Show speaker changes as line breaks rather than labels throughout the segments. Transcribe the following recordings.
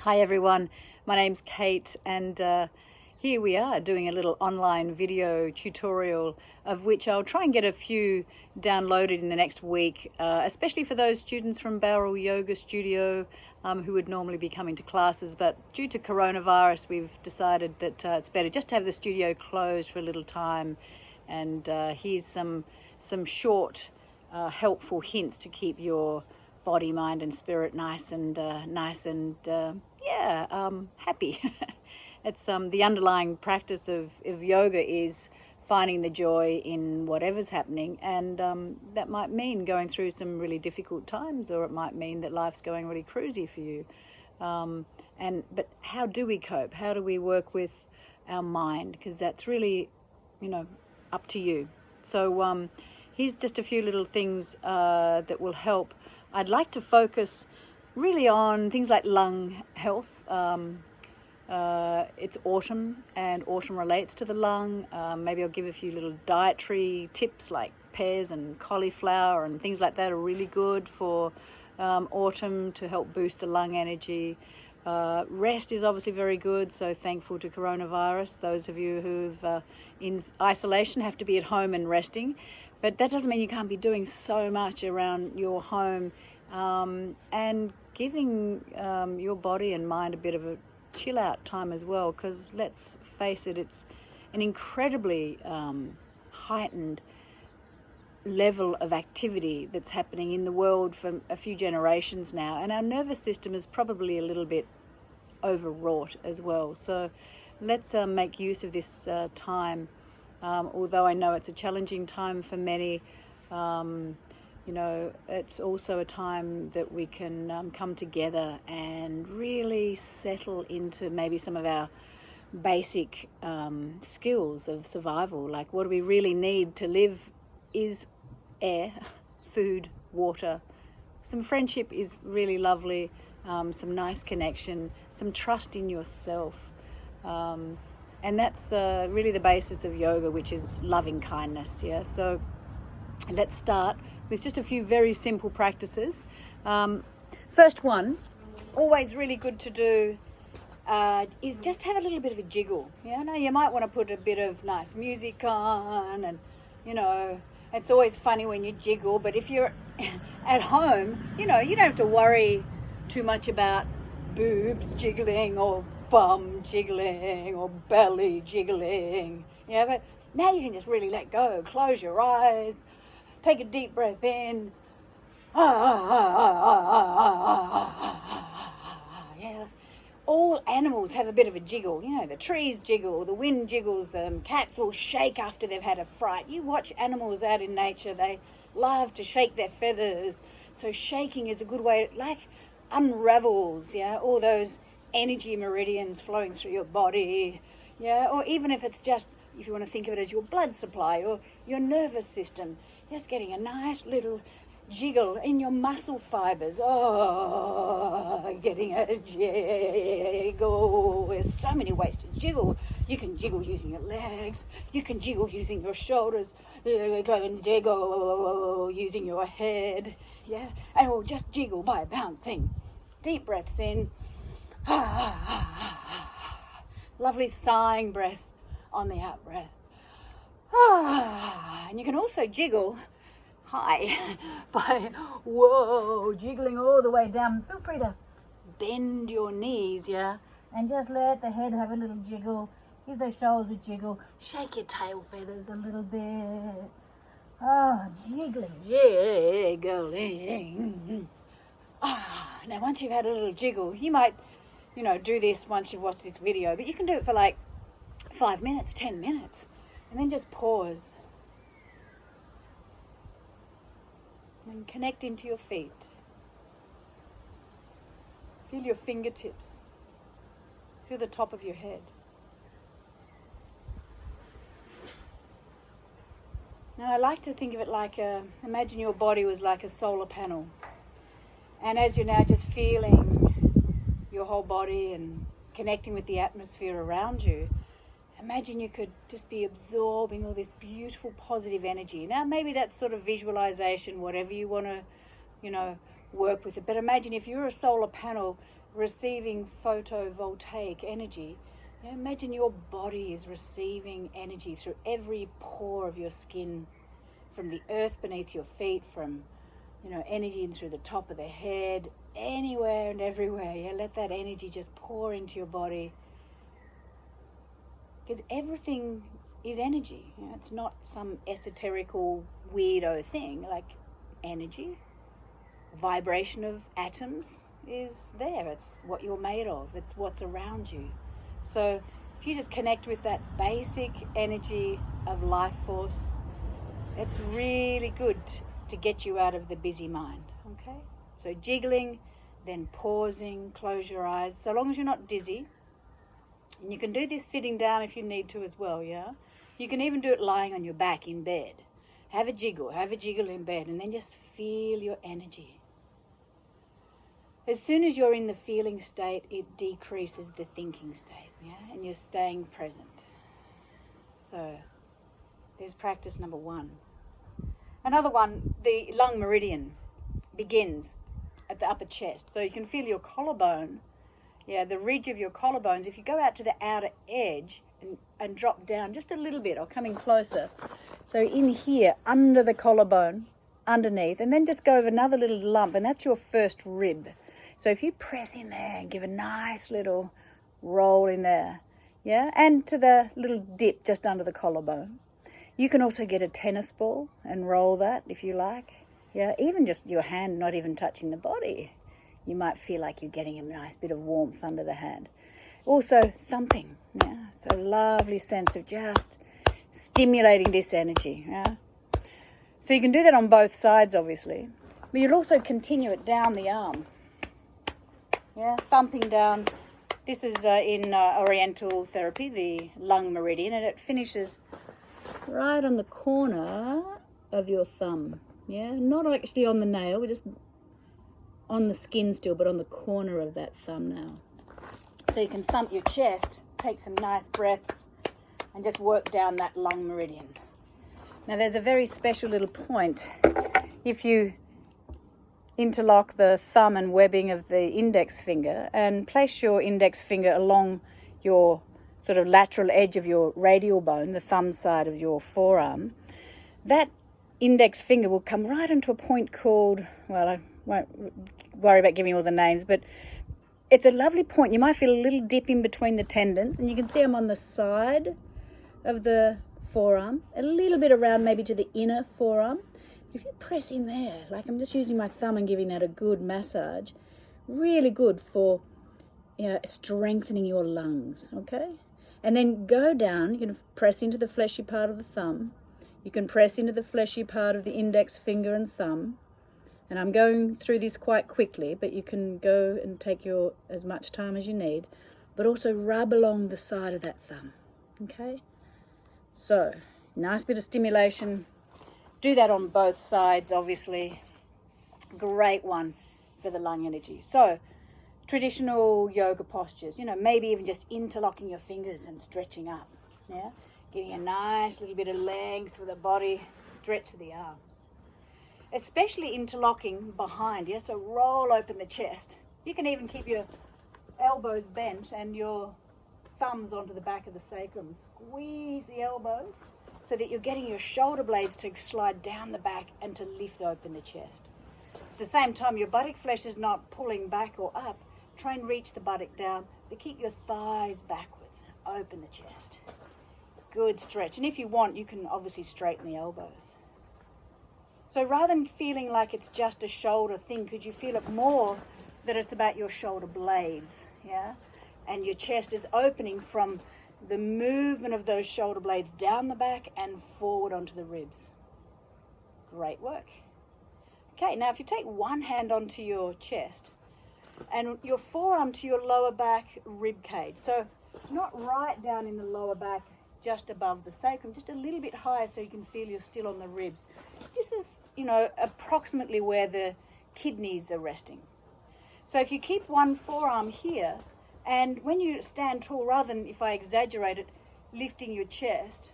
Hi everyone, my name's Kate and here we are doing a little online video tutorial of which I'll try and get a few downloaded in the next week, especially for those students from Barrel Yoga Studio who would normally be coming to classes, but due to coronavirus we've decided that it's better just to have the studio closed for a little time. And here's some short helpful hints to keep your body, mind and spirit nice and happy. It's the underlying practice of yoga is finding the joy in whatever's happening, and that might mean going through some really difficult times, or it might mean that life's going really cruisy for you. But how do we cope? How do we work with our mind? Because that's really, up to you. So here's just a few little things that will help. I'd like to focus really on things like lung health. It's autumn, and autumn relates to the lung. Maybe I'll give a few little dietary tips like pears and cauliflower and things like that are really good for autumn to help boost the lung energy. Rest is obviously very good, so thankful to coronavirus. Those of you who've in isolation have to be at home and resting, but that doesn't mean you can't be doing so much around your home and giving your body and mind a bit of a chill out time as well, because let's face it, it's an incredibly heightened level of activity that's happening in the world for a few generations now, and our nervous system is probably a little bit overwrought as well. So let's make use of this time, although I know it's a challenging time for many. It's also a time that we can come together and really settle into maybe some of our basic skills of survival. Like, what do we really need to live is air, food, water. Some friendship is really lovely, some nice connection, some trust in yourself. And that's really the basis of yoga, which is loving kindness. Yeah. So let's start with just a few very simple practices. First one, always really good to do, is just have a little bit of a jiggle. Now you might want to put a bit of nice music on, and it's always funny when you jiggle, but if you're at home, you don't have to worry too much about boobs jiggling or bum jiggling or belly jiggling. But now you can just really let go. Close your eyes. Take a deep breath in. Yeah. All animals have a bit of a jiggle. The trees jiggle, the wind jiggles, the cats will shake after they've had a fright. You watch animals out in nature, they love to shake their feathers. So shaking is a good way, it like unravels, all those energy meridians flowing through your body. Or even if it's just, if you want to think of it as your blood supply or your nervous system, just getting a nice little jiggle in your muscle fibers. Getting a jiggle. There's so many ways to jiggle. You can jiggle using your legs. You can jiggle using your shoulders. You can jiggle using your head. And we'll just jiggle by bouncing. Deep breaths in. Lovely sighing breath on the out breath. And you can also jiggle high by jiggling all the way down. Feel free to bend your knees, and just let the head have a little jiggle. Give the shoulders a jiggle. Shake your tail feathers a little bit. Jiggling. Now once you've had a little jiggle, you might do this once you've watched this video, but you can do it for like 5 minutes, 10 minutes, and then just pause and connect into your feet. Feel your fingertips. Feel the top of your head. Now I like to think of it like imagine your body was like a solar panel, and as you're now just feeling your whole body and connecting with the atmosphere around you, imagine you could just be absorbing all this beautiful positive energy. Now maybe that's sort of visualization, whatever you want to, work with it. But imagine if you're a solar panel receiving photovoltaic energy. You know, imagine your body is receiving energy through every pore of your skin, from the earth beneath your feet, from, you know, energy in through the top of the head, anywhere and everywhere. Yeah, let that energy just pour into your body, because everything is energy. You know, it's not some esoterical weirdo thing. Like, energy, vibration of atoms is there. It's what you're made of. It's what's around you. So if you just connect with that basic energy of life force, it's really good to get you out of the busy mind. Okay, so jiggling, then pausing, close your eyes, so long as you're not dizzy. And you can do this sitting down if you need to as well. Yeah, you can even do it lying on your back in bed. Have a jiggle in bed, and then just feel your energy. As soon as you're in the feeling state, it decreases the thinking state, yeah, and you're staying present. So there's practice number one. Another one, the lung meridian begins at the upper chest. So you can feel your collarbone, yeah, the ridge of your collarbones. If you go out to the outer edge and drop down just a little bit, or coming closer. So in here, under the collarbone, underneath, and then just go over another little lump, and that's your first rib. So if you press in there and give a nice little roll in there, yeah, and to the little dip just under the collarbone. You can also get a tennis ball and roll that if you like. Yeah, even just your hand not even touching the body. You might feel like you're getting a nice bit of warmth under the hand. Also thumping, yeah, so lovely sense of just stimulating this energy, yeah. So you can do that on both sides, obviously, but you'll also continue it down the arm. Yeah, thumping down. This is in Oriental therapy, the lung meridian, and it finishes right on the corner of your thumb. Yeah, not actually on the nail, we're just on the skin still, but on the corner of that thumb now. So you can thump your chest, take some nice breaths, and just work down that lung meridian. Now there's a very special little point. If you interlock the thumb and webbing of the index finger and place your index finger along your sort of lateral edge of your radial bone, the thumb side of your forearm, that index finger will come right into a point called, well, I won't worry about giving all the names, but it's a lovely point. You might feel a little dip in between the tendons, and you can see them on the side of the forearm, a little bit around maybe to the inner forearm. If you press in there, like I'm just using my thumb and giving that a good massage, really good for, you know, strengthening your lungs, okay? And then go down, you can press into the fleshy part of the thumb, you can press into the fleshy part of the index finger and thumb, and I'm going through this quite quickly, but you can go and take your as much time as you need, but also rub along the side of that thumb, okay? So, nice bit of stimulation. Do that on both sides, obviously. Great one for the lung energy. So, traditional yoga postures, you know, maybe even just interlocking your fingers and stretching up, yeah? Getting a nice little bit of length for the body, stretch for the arms. Especially interlocking behind, yeah? So roll open the chest. You can even keep your elbows bent and your thumbs onto the back of the sacrum. Squeeze the elbows so that you're getting your shoulder blades to slide down the back and to lift open the chest. At the same time, your buttock flesh is not pulling back or up. Try and reach the buttock down, but keep your thighs backwards. Open the chest. Good stretch. And if you want, you can obviously straighten the elbows. So rather than feeling like it's just a shoulder thing, could you feel it more that it's about your shoulder blades, yeah? And your chest is opening from the movement of those shoulder blades down the back and forward onto the ribs. Great work. Okay, now if you take one hand onto your chest and your forearm to your lower back rib cage, so not right down in the lower back, just above the sacrum, just a little bit higher so you can feel you're still on the ribs. This is, you know, approximately where the kidneys are resting. So if you keep one forearm here, and when you stand tall, rather than, if I exaggerate it, lifting your chest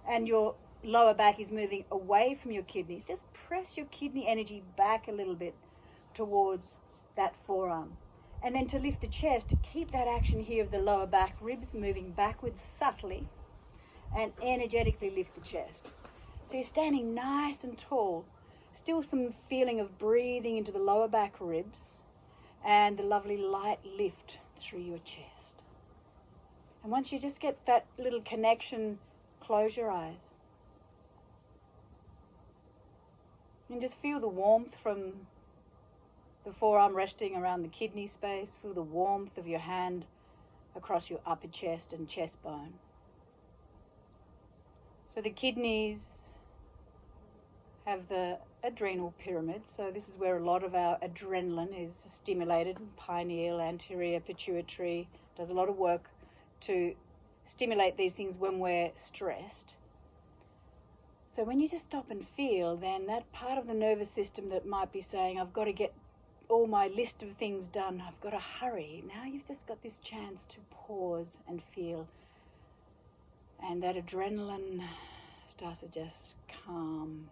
and your lower back is moving away from your kidneys, just press your kidney energy back a little bit towards that forearm. And then to lift the chest, keep that action here of the lower back ribs moving backwards subtly and energetically lift the chest. So you're standing nice and tall, still some feeling of breathing into the lower back ribs and the lovely light lift through your chest. And once you just get that little connection, close your eyes. And just feel the warmth from the forearm resting around the kidney space. Feel the warmth of your hand across your upper chest and chest bone. So the kidneys have the adrenal pyramid. So this is where a lot of our adrenaline is stimulated. Pineal, anterior pituitary does a lot of work to stimulate these things when we're stressed. So when you just stop and feel, then that part of the nervous system that might be saying, I've got to get all my list of things done, I've got to hurry. Now you've just got this chance to pause and feel. And that adrenaline starts to just calm.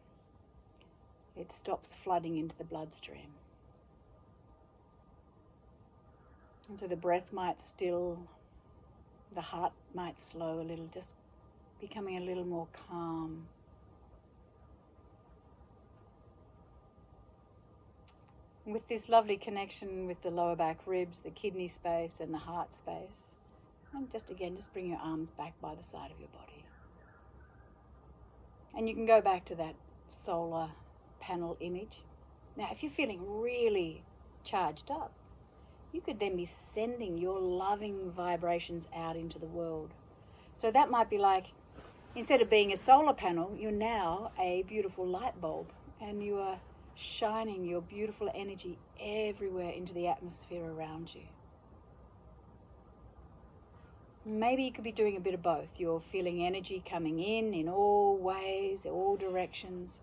It stops flooding into the bloodstream. And so the breath might still, the heart might slow a little, just becoming a little more calm. With this lovely connection with the lower back ribs, the kidney space and the heart space. And just bring your arms back by the side of your body. And you can go back to that solar panel image. Now, if you're feeling really charged up, you could then be sending your loving vibrations out into the world. So that might be like, instead of being a solar panel, you're now a beautiful light bulb, and you are shining your beautiful energy everywhere into the atmosphere around you. Maybe you could be doing a bit of both. You're feeling energy coming in all ways, all directions,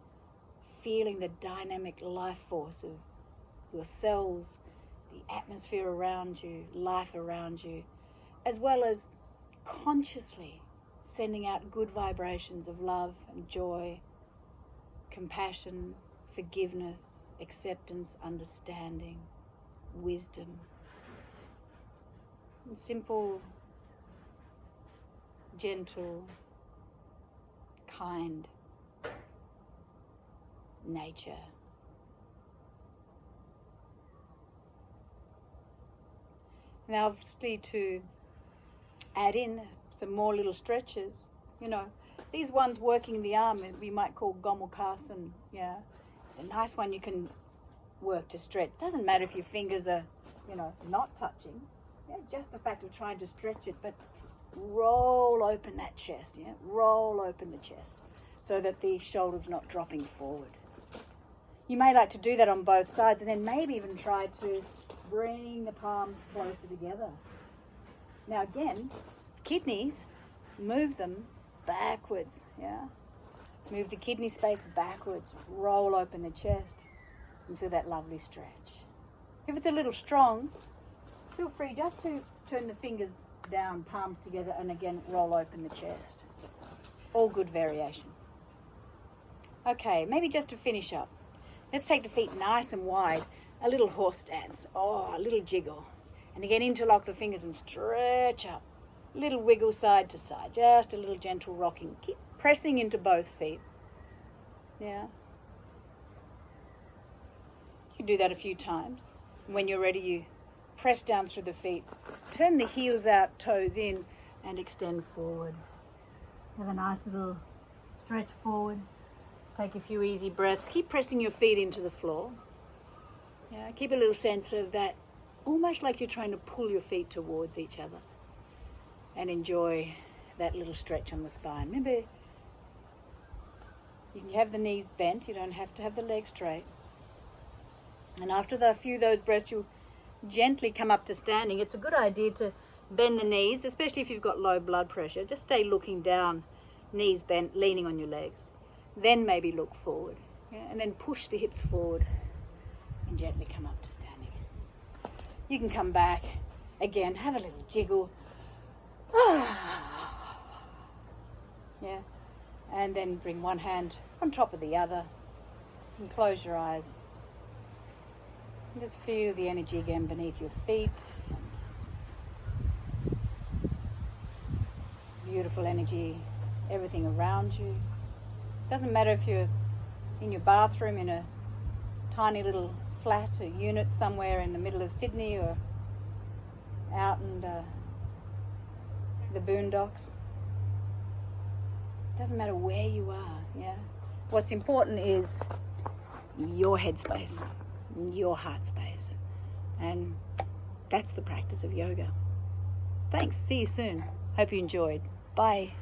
feeling the dynamic life force of your cells, the atmosphere around you, life around you, as well as consciously sending out good vibrations of love and joy, compassion, forgiveness, acceptance, understanding, wisdom. And simple, gentle, kind nature. Now, obviously, to add in some more little stretches, these ones working the arm, we might call Gomukhasana. Yeah, it's a nice one you can work to stretch. Doesn't matter if your fingers are, not touching. Yeah, just the fact of trying to stretch it, but roll open that chest. Yeah, roll open the chest so that the shoulder's not dropping forward. You may like to do that on both sides, and then maybe even try to bring the palms closer together. Now again, kidneys, move them backwards, yeah? Move the kidney space backwards, roll open the chest, and feel that lovely stretch. If it's a little strong, feel free just to turn the fingers down, palms together, and again, roll open the chest. All good variations. Okay, maybe just to finish up, let's take the feet nice and wide, a little horse stance, a little jiggle. And again, interlock the fingers and stretch up. Little wiggle side to side, just a little gentle rocking. Keep pressing into both feet. Yeah. You can do that a few times. When you're ready, you press down through the feet. Turn the heels out, toes in, and extend forward. Have a nice little stretch forward. Take a few easy breaths. Keep pressing your feet into the floor. Yeah, keep a little sense of that, almost like you're trying to pull your feet towards each other. And enjoy that little stretch on the spine. Remember, you can have the knees bent. You don't have to have the legs straight. And after a few of those breaths, you'll gently come up to standing. It's a good idea to bend the knees, especially if you've got low blood pressure. Just stay looking down, knees bent, leaning on your legs. Then maybe look forward. Yeah? And then push the hips forward and gently come up to standing. You can come back. Again, have a little jiggle. Yeah, and then bring one hand on top of the other and close your eyes Just feel the energy again beneath your feet. Beautiful energy, everything around you. Doesn't matter if you're in your bathroom in a tiny little flat or unit somewhere in the middle of Sydney, or out in the boondocks. Doesn't matter where you are, yeah. What's important is your headspace, your heart space. And that's the practice of yoga. Thanks. See you soon. Hope you enjoyed. Bye.